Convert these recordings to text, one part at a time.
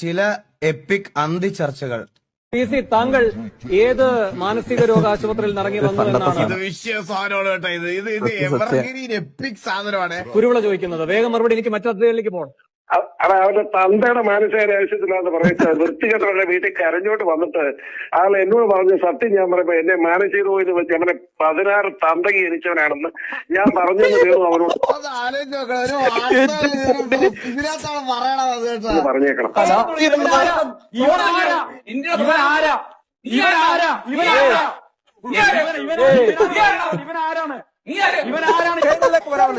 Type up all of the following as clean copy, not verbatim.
ചില എപ്പിക് അന്തി ചർച്ചകൾ. താങ്കൾ ഏത് മാനസിക രോഗ ആശുപത്രിയിൽ ഇറങ്ങി വന്നു എന്നാണ് ഇത് വിശ്വസാധനമാണ് കേട്ടോ. ഇത് എവർഗ്രീൻ എപ്പിക് സാധനമാണ്. കുരുവിള ചോദിക്കുന്നത്. വേഗം മറുപടി, എനിക്ക് മറ്റതിലേക്ക് പോകണം. അവന്റെ തന്തയുടെ മാനസികാരാവശ്യത്തിലാന്ന് പറയുന്നത് വൃത്തികെട്ടവരുടെ വീട്ടിൽ കരഞ്ഞോട്ട് വന്നിട്ട് ആൾ എന്നോട് പറഞ്ഞു സത്യം ഞാൻ പറയുമ്പോ എന്നെ മാനസിക രോഗിന്ന് വെച്ച് അവനെ 16 തന്തകി ജനിച്ചവനാണെന്ന് ഞാൻ പറഞ്ഞെന്ന് കേട്ടു അവനോട് പറഞ്ഞേക്കണം.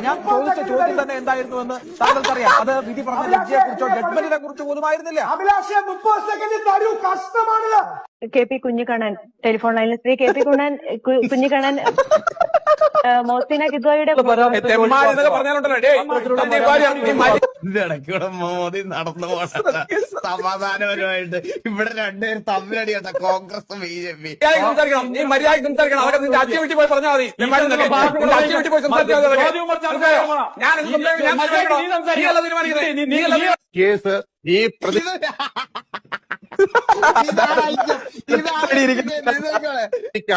ഞാൻ ചോദിച്ച ചോദ്യം തന്നെ എന്തായിരുന്നുവെന്ന് താങ്കൾക്കറിയാം. അത് വിധി പറഞ്ഞ ജഡ്ജിയെ കുറിച്ചോ ജഡ്ജ്മെന്റിനെ കുറിച്ചോ പോലും ആയിരുന്നില്ല. അഭിലാഷേ 30 സെക്കൻഡ് തരൂ, കഷ്ടമാണിത്. കെ പി കുഞ്ഞിക്കണ്ണൻ ടെലിഫോൺ ലൈനിൽ ശ്രീ കെ പി കുഞ്ഞിക്കണ്ണൻ മോസിന കിദ്വായുടെ ഇതിടക്കൂടെ മോദി നടന്നു പോകണ്ട സമാധാനപരമായിട്ട്. ഇവിടെ രണ്ടുപേരും തമ്മിലടി കേട്ട കോൺഗ്രസ് BJP. കേസ് ഈ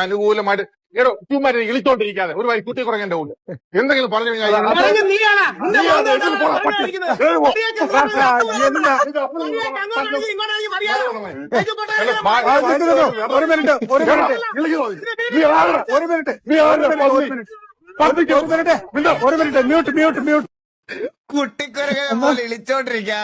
അനുകൂലമായിട്ട് ചുമ്മാരെ ഇളിച്ചോണ്ടിരിക്കാതെ ഒരു വരി കുട്ടി കുറങ്ങേണ്ട ഉണ്ട്. എന്തെങ്കിലും പറഞ്ഞു കഴിഞ്ഞാൽ കുട്ടിക്കുറങ്ങ പോലെ ഇളിച്ചോണ്ടിരിക്കാ.